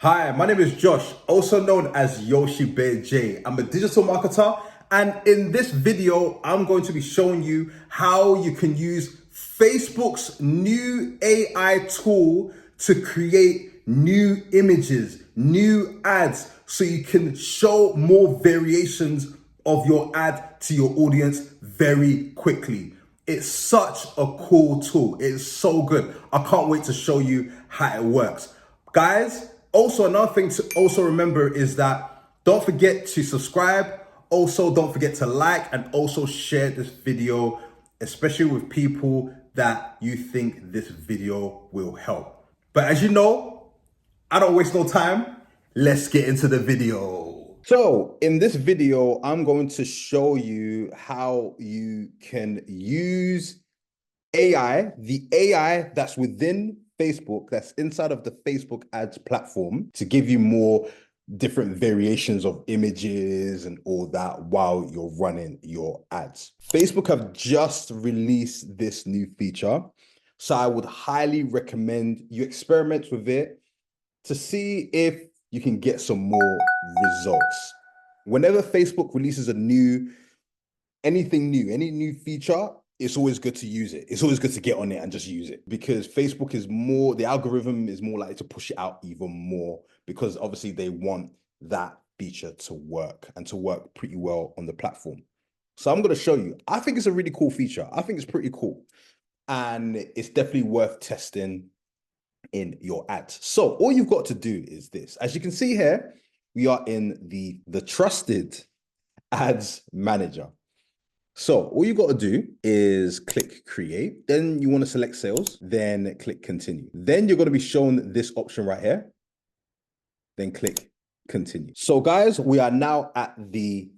Hi, my name is Josh, also known as Yoshi Bear J. I'm a digital marketer, and in this video, I'm going to be showing you how you can use Facebook's new AI tool to create new images, new ads, so you can show more variations of your ad to your audience very quickly. It's such a cool tool. It's so good. I can't wait to show you how it works. Guys, also another thing to also remember is that don't forget to subscribe. Also, don't forget to like and also share this video, especially with people that you think this video will help. But as you know, I don't waste no time. Let's get into the video. So in this video, I'm going to show you how you can use AI, the AI that's within Facebook, that's inside of the Facebook ads platform, to give you more different variations of images and all that while you're running your ads. Facebook have just released this new feature, so I would highly recommend you experiment with it to see if you can get some more results. Whenever Facebook releases anything new, any new feature, it's always good to use it. It's always good to get on it and just use it, because Facebook is the algorithm is more likely to push it out even more, because obviously they want that feature to work and to work pretty well on the platform. So I'm going to show you. I think it's a really cool feature. I think it's pretty cool, and it's definitely worth testing in your ads. So all you've got to do is this. As you can see here, we are in the trusted ads manager. So all you got to do is click create, then you want to select sales, then click continue. Then you're going to be shown this option right here, then click continue. So guys, we are now at the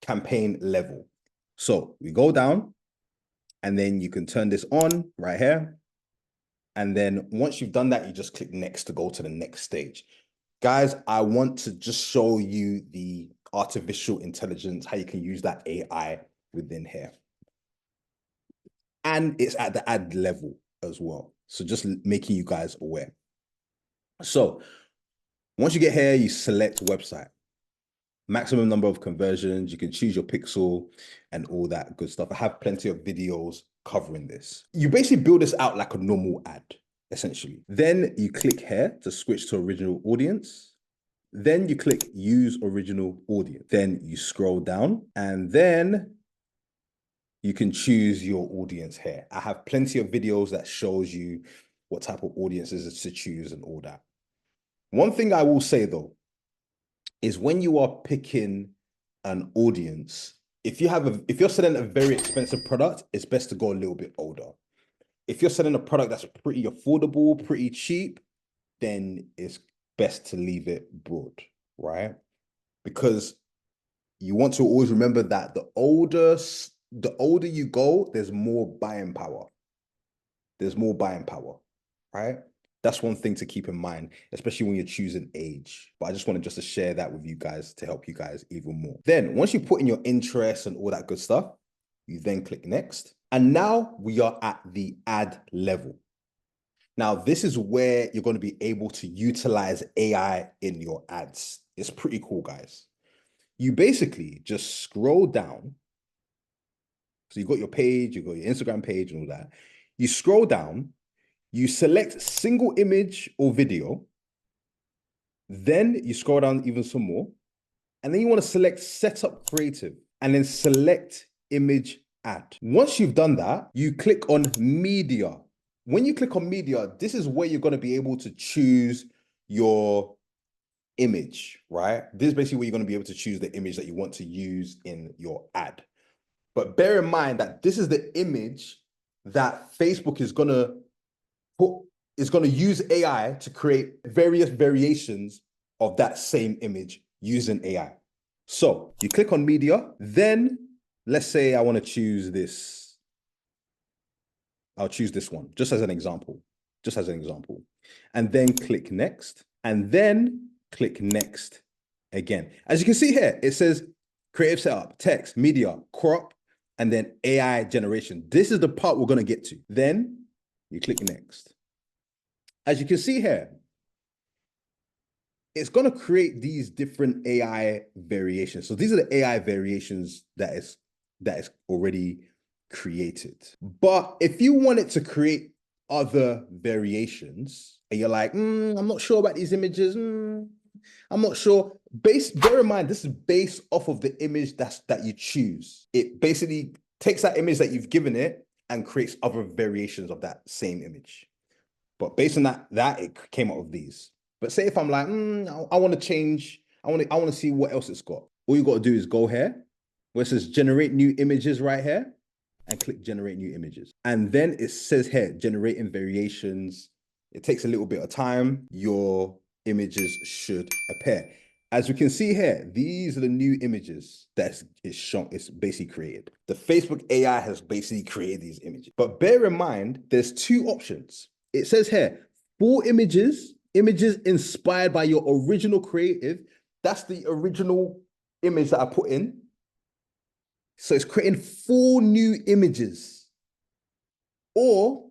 campaign level. So we go down and then you can turn this on right here. And then once you've done that, you just click next to go to the next stage. Guys, I want to just show you the artificial intelligence, how you can use that AI within here. And it's at the ad level as well. So just making you guys aware. So once you get here, you select website. Maximum number of conversions, you can choose your pixel and all that good stuff. I have plenty of videos covering this. You basically build this out like a normal ad, essentially. Then you click here to switch to original audience. Then you click use original audience. Then you scroll down and then you can choose your audience here. I have plenty of videos that shows you what type of audiences to choose and all that. One thing I will say though, is when you are picking an audience, if you're selling a very expensive product, it's best to go a little bit older. If you're selling a product that's pretty affordable, pretty cheap, then it's best to leave it broad, right? Because you want to always remember that the older you go, there's more buying power. There's more buying power, right? That's one thing to keep in mind, especially when you're choosing age. But I just wanted to share that with you guys to help you guys even more. Then once you put in your interests and all that good stuff, you then click next. And now we are at the ad level. Now, this is where you're going to be able to utilize AI in your ads. It's pretty cool, guys. You basically just scroll down. So you got your page, you got your Instagram page and all that. You scroll down, you select single image or video. Then you scroll down even some more. And then you want to select setup creative and then select image ad. Once you've done that, you click on media. When you click on media, this is where you're going to be able to choose your image, right? This is basically where you're going to be able to choose the image that you want to use in your ad. But bear in mind that this is the image that Facebook is going to use AI to create various variations of that same image using AI. So you click on media, then let's say I want to choose this. I'll choose this one just as an example, and then click next, and then click next again. As you can see here, it says creative setup, text, media, crop, and then AI generation. This is the part we're going to get to. Then you click next. As you can see here, it's going to create these different AI variations. So these are the AI variations that is already created. But if you want it to create other variations, and you're like, I'm not sure about these images. I'm not sure. Bear in mind, this is based off of the image that you choose. It basically takes that image that you've given it and creates other variations of that same image. But based on that it came out of these. But say if I'm like, I want to change, I want to see what else it's got. All you got to do is go here, where it says generate new images right here, and click generate new images. And then it says here, generating variations. It takes a little bit of time. Your images should appear. As we can see here, these are the new images that it's basically created. The Facebook AI has basically created these images. But bear in mind, there's two options. It says here, 4 images inspired by your original creative. That's the original image that I put in. So it's creating 4 new images. Or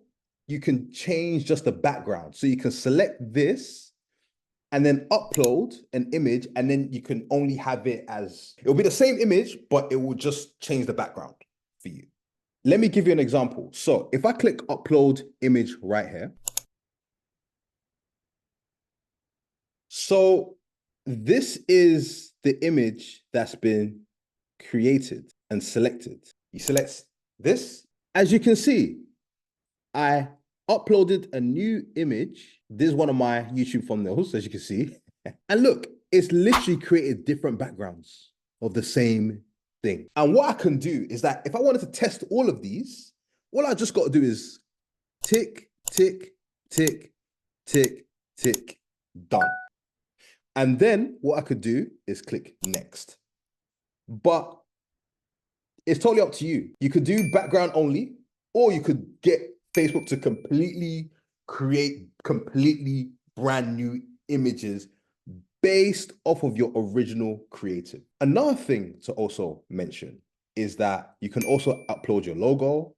you can change just the background. So you can select this and then upload an image, and then you can only have it as, it'll be the same image, but it will just change the background for you. Let me give you an example. So if I click upload image right here. So this is the image that's been created and selected. You select this. As you can see, I uploaded a new image. This is one of my YouTube thumbnails, as you can see. And look, it's literally created different backgrounds of the same thing. And what I can do is that if I wanted to test all of these, all I just got to do is tick, tick, tick, tick, tick, done. And then what I could do is click next. But it's totally up to you. You could do background only, or you could get Facebook to create completely brand new images based off of your original creative. Another thing to also mention is that you can also upload your logo.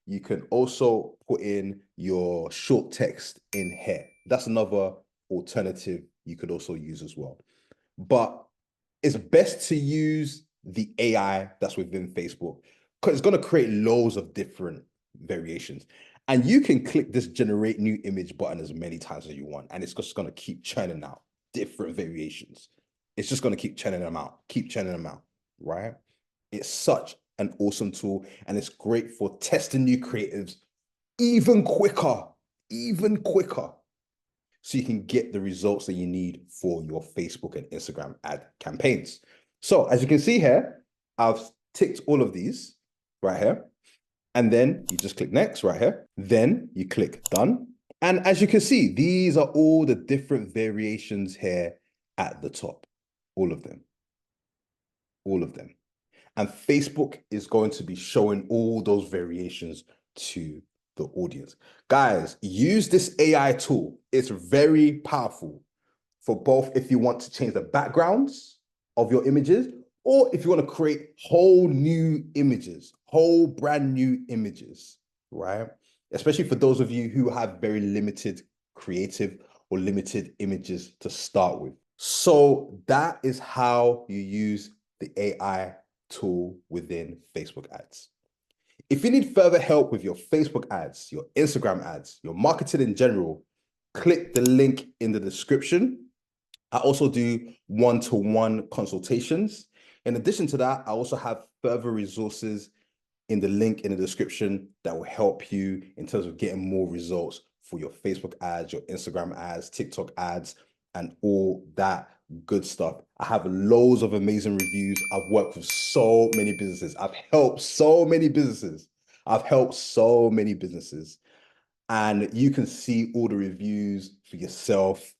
You can also put in your short text in here. That's another alternative you could also use as well. But it's best to use the AI that's within Facebook, because it's going to create loads of different variations. And you can click this generate new image button as many times as you want, and it's just going to keep churning out different variations. It's just going to keep churning them out, right? It's such an awesome tool, and it's great for testing new creatives even quicker, so you can get the results that you need for your Facebook and Instagram ad campaigns. So as you can see here, I've ticked all of these right here. And then you just click next right here. Then you click done. And as you can see, these are all the different variations here at the top. All of them. And Facebook is going to be showing all those variations to the audience. Guys, use this AI tool. It's very powerful for both if you want to change the backgrounds of your images, or if you want to create whole new images, whole brand new images, right? Especially for those of you who have very limited creative or limited images to start with. So that is how you use the AI tool within Facebook ads. If you need further help with your Facebook ads, your Instagram ads, your marketing in general, click the link in the description. I also do one-to-one consultations. In addition to that, I also have further resources in the link in the description that will help you in terms of getting more results for your Facebook ads, your Instagram ads, TikTok ads, and all that good stuff. I have loads of amazing reviews. I've worked with so many businesses. I've helped so many businesses. And you can see all the reviews for yourself.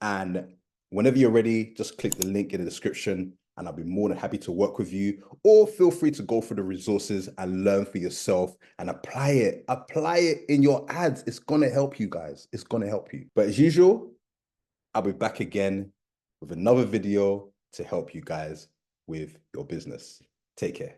And whenever you're ready, just click the link in the description and I'll be more than happy to work with you. Or feel free to go through the resources and learn for yourself and apply it. Apply it in your ads. It's going to help you guys. It's going to help you. But as usual, I'll be back again with another video to help you guys with your business. Take care.